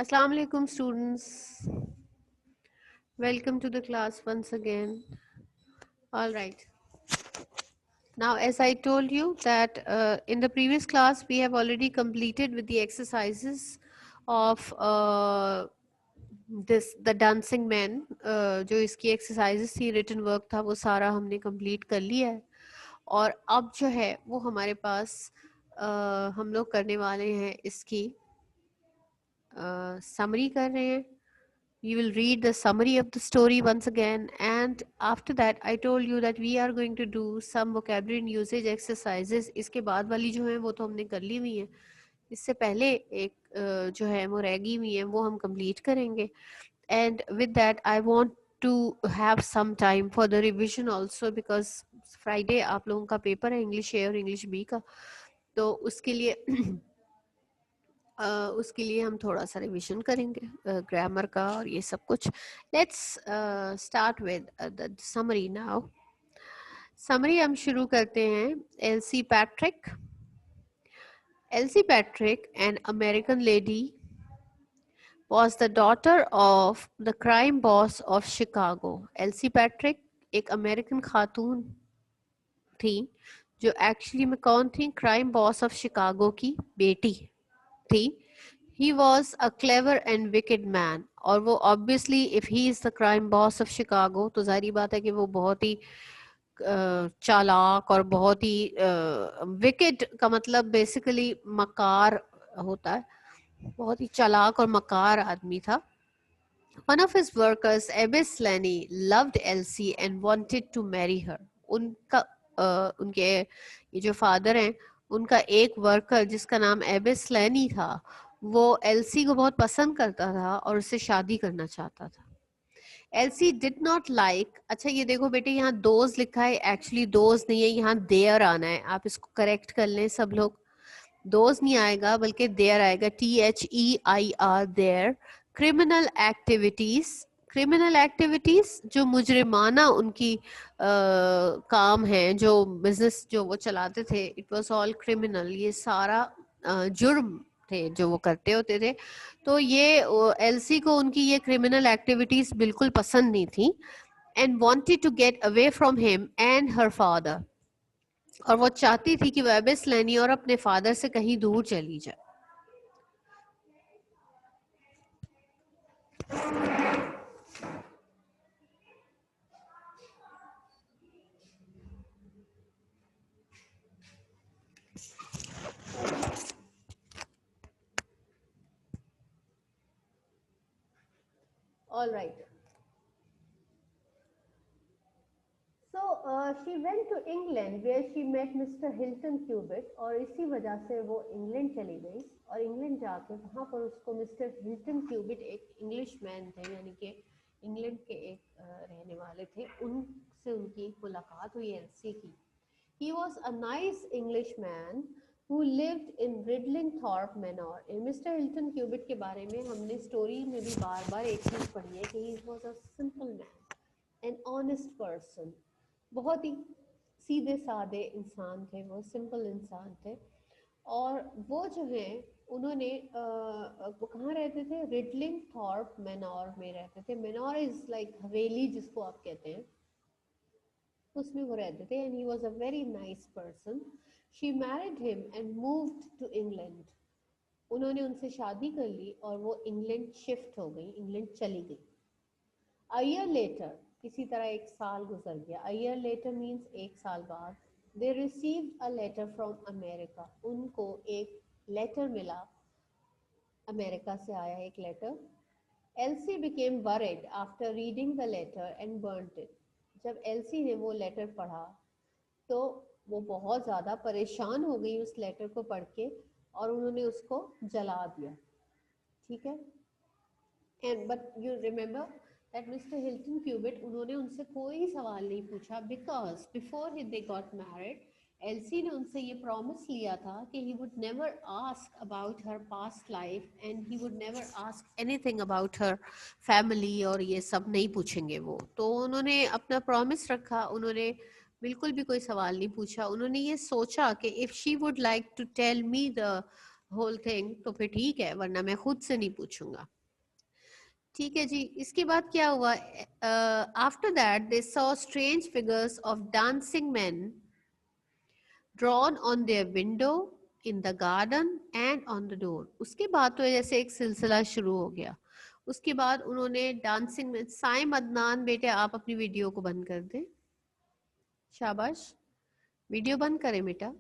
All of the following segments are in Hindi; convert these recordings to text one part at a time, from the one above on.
Assalamu alaikum students. Welcome to the class once again. All right. Now, as I told you that in the previous class we have already completed with the exercises of this the dancing man. जो इसकी exercises थी, written work था, वो सारा हमने complete कर लिया है. और अब जो है वो हमारे पास हम लोग करने वाले हैं इसकी summary कर रहे हैं. You will read the summary of the story once again, and after that I told you that we are going to do some vocabulary and usage exercises. इसके बाद वाली जो है वो तो हमने कर ली हुई है. इससे पहले एक जो है वो रह गई हुई है वो हम complete करेंगे. And with that I want to have some time for the revision also, because Friday आप लोगों का पेपर है English A और English B का, तो उसके लिए उसके लिए हम थोड़ा सा रिवीजन करेंगे ग्रामर का और ये सब कुछ. Let's start with the summary now. Summary हम शुरू करते हैं. LC Patrick. Elsie Patrick, an American lady, was the daughter of the crime boss of Chicago. Elsie Patrick एक अमेरिकन खातून थी जो एक्चुअली में कौन थी? क्राइम बॉस ऑफ शिकागो की बेटी थी. He was a clever and wicked man. और वो obviously if he is the crime boss of Chicago तो जाहिर बात है कि वो बहुत ही चालाक और बहुत ही wicked का मतलब बेसिकली मकार होता है. बहुत ही चालाक और मकार आदमी था. One of his workers, Abbess Lenny, loved Elsie and wanted to marry her. उनके ये जो फादर हैं उनका एक वर्कर जिसका नाम एबिस लेनी था वो एल्सी को बहुत पसंद करता था और उससे शादी करना चाहता था. LC did not like. अच्छा ये देखो बेटे यहाँ दोज लिखा है, एक्चुअली दोज नहीं है, यहाँ देयर आना है. आप इसको करेक्ट कर लें सब लोग. दोज नहीं आएगा बल्कि देयर आएगा. THEIR there. Criminal activities. Criminal activities जो मुजरिमाना उनकी काम है, जो बिजनेस जो वो चलाते थे, इट वाज ऑल क्रिमिनल. ये सारा जुर्म थे जो वो करते होते थे. तो ये एल्सी को उनकी ये क्रिमिनल एक्टिविटीज बिल्कुल पसंद नहीं थी. And wanted to get away from him and her father. और वो चाहती थी कि वो एबिस लेनी और अपने फादर से कहीं दूर चली जाए. All right. So she went to England where she met Mr. Hilton Cubitt. और इसी वजह से वो इंग्लैंड चली गई और इंग्लैंड जाके वहाँ पर उसको मिस्टर हिल्टन क्यूबिट एक इंग्लिश मैन थे, यानी कि इंग्लैंड के एक रहने वाले थे, उनसे उनकी मुलाकात हुई एल्सी की. He was a nice Englishman who lived in Ridlingthorpe Manor. Mr Hilton Cubitt के बारे में हमने स्टोरी में भी बार बार एक चीज़ पढ़ी है कि he was a simple man, an honest person. बहुत ही सीधे साधे इंसान थे वो, सिंपल इंसान थे. और वो जो है उन्होंने वो कहाँ रहते थे? रिडलिंग थॉर्प मेनोर में रहते थे. मेनोर इज लाइक हवेली जिसको आप कहते हैं, उसमें वो रहते थे. And he was a very nice person. She married him and moved to England. उन्होंने उनसे शादी कर ली और वो इंग्लैंड शिफ्ट हो गई, इंग्लैंड चली गई. अ ईयर लेटर, इसी तरह एक साल गुजर गया. अ ईयर लेटर मीन्स एक साल बाद. They received a letter from America. उनको एक लेटर मिला, अमेरिका से आया एक letter. Elsie became worried after reading the letter and burnt it. जब एल्सी ने वो लेटर पढ़ा तो वो बहुत ज़्यादा परेशान हो गई उस लेटर को पढ़ के और उन्होंने उसको जला दिया. ठीक है. And but you remember that Mr Hilton Cubitt, उन्होंने उनसे कोई सवाल नहीं पूछा because before they got married Elsie ने उनसे ये प्रॉमिस लिया था कि he would never ask about her past life and he would never ask anything about her family, और ये सब नहीं पूछेंगे वो. तो उन्होंने अपना प्रॉमिस रखा, उन्होंने बिल्कुल भी कोई सवाल नहीं पूछा. उन्होंने ये सोचा कि if she would like to tell me the whole thing तो फिर ठीक है, वरना मैं खुद से नहीं पूछूंगा। ठीक है जी, इसके बाद क्या हुआ? After that they saw strange figures of dancing man drawn on their window, in the garden and on the door. उसके बाद तो जैसे एक सिलसिला शुरू हो गया। उसके बाद उन्होंने डांसिंग में, साइम अदनान बेटे आप अपनी वीडियो को बंद कर दें, शाबाश, वीडियो बंद करें बेटा।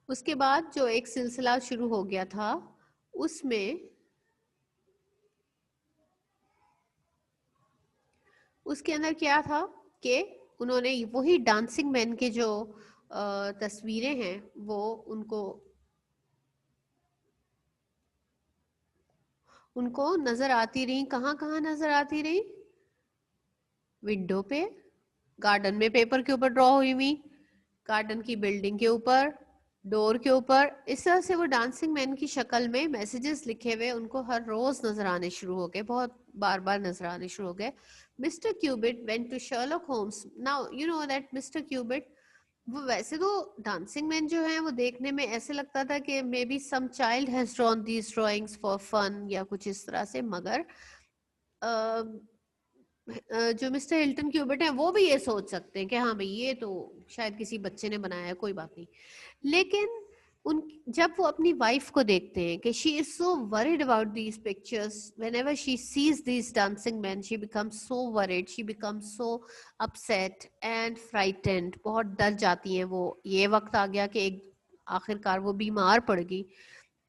उसके बाद जो एक सिलसिला शुरू हो गया था उसमें, उसके अंदर क्या था कि उन्होंने वही डांसिंग मैन के जो तस्वीरें हैं वो उनको उनको नजर आती रही। कहाँ कहाँ नजर आती रही? विंडो पे, गार्डन में पेपर के ऊपर ड्रॉ हुई हुई, गार्डन की बिल्डिंग के ऊपर, डोर के ऊपर। इस तरह से वो डांसिंग मैन की शक्ल में मैसेजेस लिखे हुए उनको हर रोज नजर आने शुरू हो गए, बहुत बार बार नजर आने शुरू हो गए। Mr Cubitt went to Sherlock Holmes. Now you know that Mr Cubitt, वो वैसे तो डांसिंग मैन जो है वो देखने में ऐसे लगता था कि maybe some child has drawn these drawings for fun या कुछ इस तरह से, मगर जो मिस्टर हिल्टन क्यूबिट है वो भी ये सोच सकते हैं कि हाँ भाई ये तो शायद किसी बच्चे ने बनाया है, कोई बात नहीं। लेकिन उन, जब वो अपनी वाइफ को देखते हैं कि she is so worried about these pictures, whenever she sees these dancing man she becomes so worried, she becomes so upset and frightened, बहुत डर जाती हैं वो। ये वक्त आ गया कि एक आखिरकार वो बीमार पड़ गई।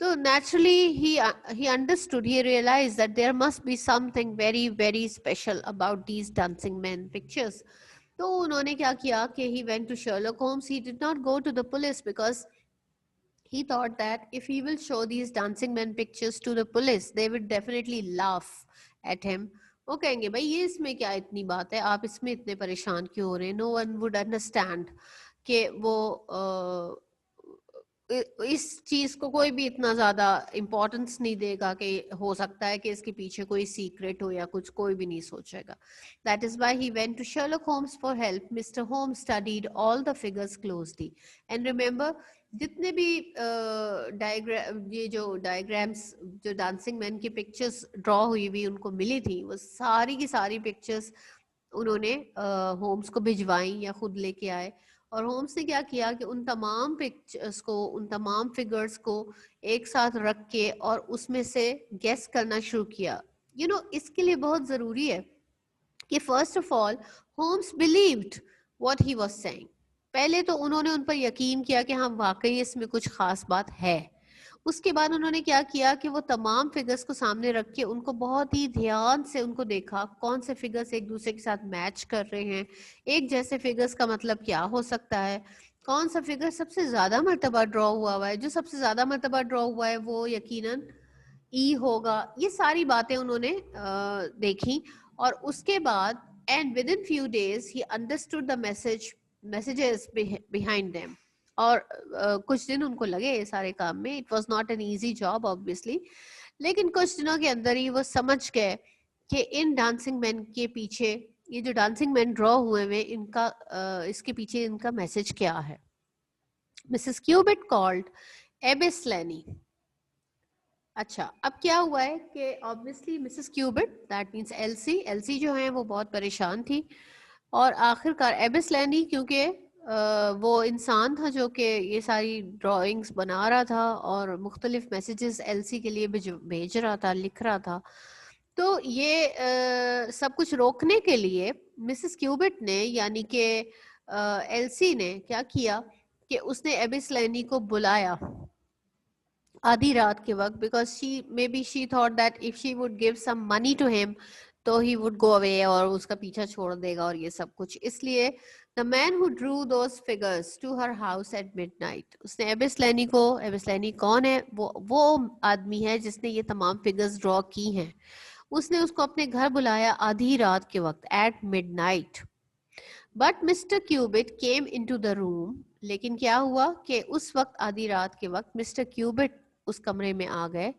So naturally, he understood. He realized that there must be something very very special about these dancing men pictures. तो उन्होंने क्या किया कि he went to Sherlock Holmes. He did not go to the police because he thought that if he will show these dancing men pictures to the police, they would definitely laugh at him. वो कहेंगे भाई ये इसमें क्या इतनी बात है, आप इसमें इतने परेशान क्यों हो रहे हैं? No one would understand कि वो इस चीज को कोई भी इतना ज्यादा इम्पोर्टेंस नहीं देगा कि हो सकता है कि इसके पीछे कोई सीक्रेट हो या कुछ, कोई भी नहीं सोचेगा। That is why he went to Sherlock Holmes for help. Mr Holmes studied all the figures closely and remember, जितने भी डायग्राम, ये जो डायग्राम्स जो डांसिंग मैन की पिक्चर्स ड्रॉ हुई हुई उनको मिली थी, वो सारी की सारी पिक्चर्स उन्होंने होम्स को भिजवाई या खुद लेके आए। और होम्स ने क्या किया कि उन तमाम पिक्चर्स को, उन तमाम फिगर्स को एक साथ रख के और उसमें से गेस करना शुरू किया। यू नो, इसके लिए बहुत जरूरी है कि first of all Holmes believed what he was saying. पहले तो उन्होंने उन पर यकीन किया कि हाँ वाकई इसमें कुछ खास बात है। उसके बाद उन्होंने क्या किया कि वो तमाम फिगर्स को सामने रख के उनको बहुत ही ध्यान से उनको देखा, कौन से फिगर्स एक दूसरे के साथ मैच कर रहे हैं, एक जैसे फिगर्स का मतलब क्या हो सकता है, कौन सा फिगर सबसे ज्यादा मर्तबा ड्रॉ हुआ है, जो सबसे ज्यादा मर्तबा ड्रॉ हुआ है वो यकीनन ई होगा। ये सारी बातें उन्होंने देखी। और उसके बाद and with in few days he understood the messages behind them. और कुछ दिन उनको लगे ये सारे काम में। It was not an easy job obviously, लेकिन कुछ दिनों के अंदर ही वो समझ गए कि इन डांसिंग मैन के पीछे, ये जो डांसिंग मैन ड्रॉ हुए हुए इनका इसके पीछे इनका मैसेज क्या है। मिसेस क्यूबिट कॉल्ड एबिस लैनी। अच्छा, अब क्या हुआ है कि obviously Mrs Cubitt, that means Elsie, Elsie जो है वो बहुत परेशान थी। और आखिरकार एबिस लैनी, क्योंकि वो इंसान था जो कि ये सारी ड्राइंग्स बना रहा था और मुख्तलिफ मैसेजेस एलसी के लिए भेज रहा था, लिख रहा था, तो ये सब कुछ रोकने के लिए मिसेस क्यूबिट ने, यानी कि एलसी ने क्या किया कि उसने एबिस लैनी को बुलाया आधी रात के वक्त, because she may be she thought that if she would give some money to him तो ही वुड गो अवे और उसका पीछा छोड़ देगा और ये सब कुछ। इसलिए the man who drew those figures to her house at midnight, उसने एबिस लैनी को, एबिस लैनी कौन है? वो आदमी है जिसने ये तमाम फिगर्स ड्रॉ की हैं। उसने उसको अपने घर बुलाया आधी रात के वक्त, at midnight. But Mr Cubitt came into the room. लेकिन क्या हुआ कि उस वक्त आधी रात के वक्त मिस्टर क्यूबिट उस कमरे में आ गए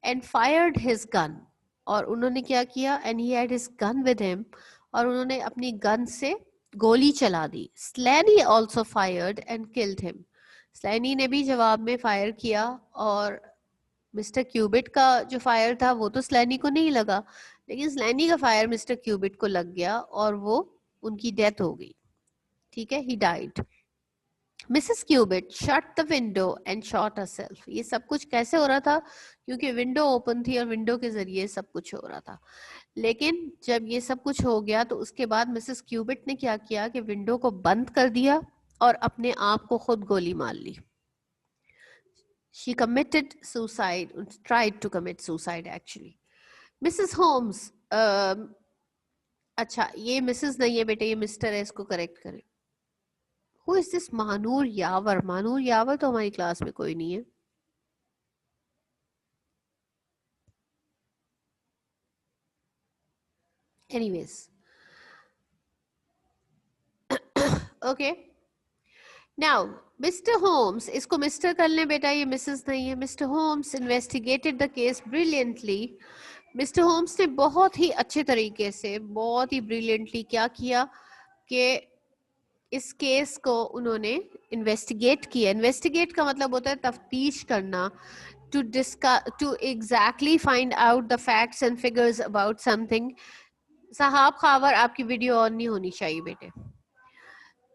एंड फायर्ड हिज गन। और उन्होंने क्या किया? And he had his gun with him, और उन्होंने अपनी गन से गोली चला दी। Slaney also fired and killed him. Slaney ने भी जवाब में फायर किया और मिस्टर क्यूबिट का जो फायर था वो तो स्लैनी को नहीं लगा, लेकिन स्लैनी का फायर मिस्टर क्यूबिट को लग गया और वो उनकी डेथ हो गई। ठीक है, he died. Mrs Cubitt shut the window and shot herself. ये सब कुछ कैसे हो रहा था? क्योंकि विंडो ओपन थी और विंडो के जरिए सब कुछ हो रहा था। लेकिन जब ये सब कुछ हो गया तो उसके बाद मिसेस क्यूबिट ने क्या किया कि विंडो को बंद कर दिया और अपने आप को खुद गोली मार ली। She committed suicide, tried to commit suicide actually. Mrs. Holmes, अच्छा ये मिसेस नहीं है बेटे, ये मिस्टर है, इसको करेक्ट करें। Who is this मानूर यावर? मानूर यावर तो हमारी क्लास में कोई नहीं है। Anyways, okay. Now, Mr. Holmes, इसको मिस्टर कर लें बेटा, ये मिसेस नहीं है। Mr. Holmes investigated the case brilliantly. Mr Holmes ने बहुत ही अच्छे तरीके से, बहुत ही ब्रिलियंटली क्या किया कि इस केस को उन्होंने इन्वेस्टिगेट किया। इन्वेस्टिगेट का मतलब होता है तफ्तीश करना, to exactly find out the facts and figures about something. साहब खावर आपकी वीडियो ऑन नहीं होनी चाहिए बेटे।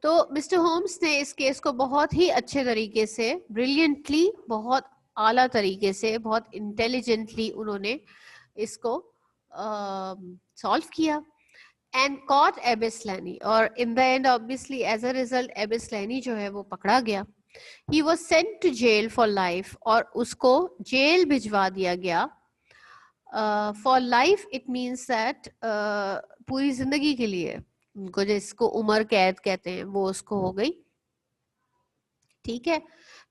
तो मिस्टर होम्स ने इस केस को बहुत ही अच्छे तरीके से, ब्रिलियंटली, बहुत आला तरीके से, बहुत इंटेलिजेंटली उन्होंने इसको सॉल्व किया एंड कॉट एबिस लैनी। और in the end obviously as a result Abe Slaney जो है वो पकड़ा गया। He was sent to jail for life, और उसको जेल भिजवा दिया गया। For life it means that पूरी जिंदगी के लिए, उनको जिसको उम्र कैद कहते हैं वो उसको हो गई। ठीक है,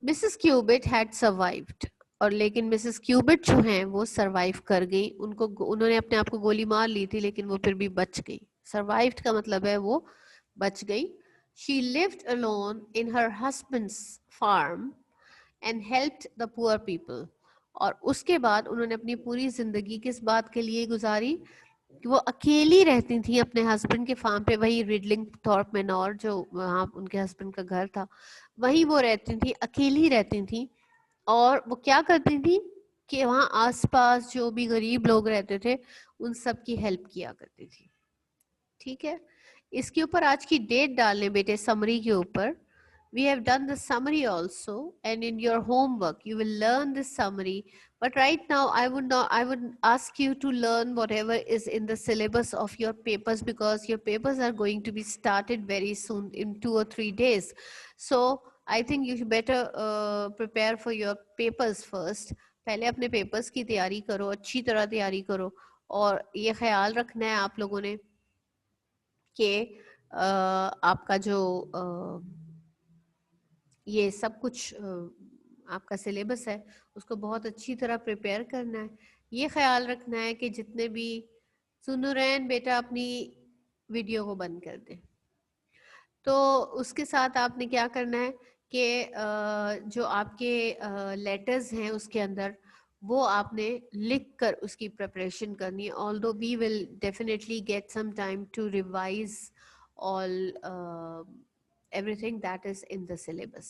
मिसेस क्यूबिट हैड सर्वाइव्ड, और लेकिन मिसेस क्यूबिट जो हैं वो सरवाइव कर गई। उन्होंने अपने आप को गोली मार ली थी लेकिन वो फिर भी बच गई। सर्वाइव्ड का मतलब है वो बच गई। She lived alone in her husband's farm and helped the poor people. और उसके बाद उन्होंने अपनी पूरी जिंदगी किस बात के लिए गुजारी? कि वो अकेली रहती थी अपने हस्बैंड के फार्म पे, वही रिडलिंग थॉर्प मेनोर जो वहाँ उनके हस्बैंड का घर था, वहीं वो रहती थी, अकेली रहती थी। और वो क्या करती थी कि वहाँ आसपास जो भी गरीब लोग रहते थे उन सब की हेल्प किया करती थी। ठीक है, इसके ऊपर आज की डेट डालने बेटे, समरी के ऊपर। We have done the summary also, and in your homework you will learn this summary. But right now I would ask you to learn whatever is in the syllabus of your papers, because your papers are going to be started very soon, in 2 or 3 days. So I think you should better prepare for your papers first. पहले अपने papers की तैयारी करो, अच्छी तरह तैयारी करो। और ये ख्याल रखना है आप लोगों ने कि आपका जो ये सब कुछ आपका सिलेबस है उसको बहुत अच्छी तरह प्रिपेयर करना है। ये ख्याल रखना है कि जितने भी सुनुरैन बेटा अपनी वीडियो को बंद कर दें। तो उसके साथ आपने क्या करना है कि जो आपके लेटर्स हैं उसके अंदर वो आपने लिख कर उसकी प्रिपरेशन करनी है। Although we will definitely get some time to revise all everything that is in the syllabus.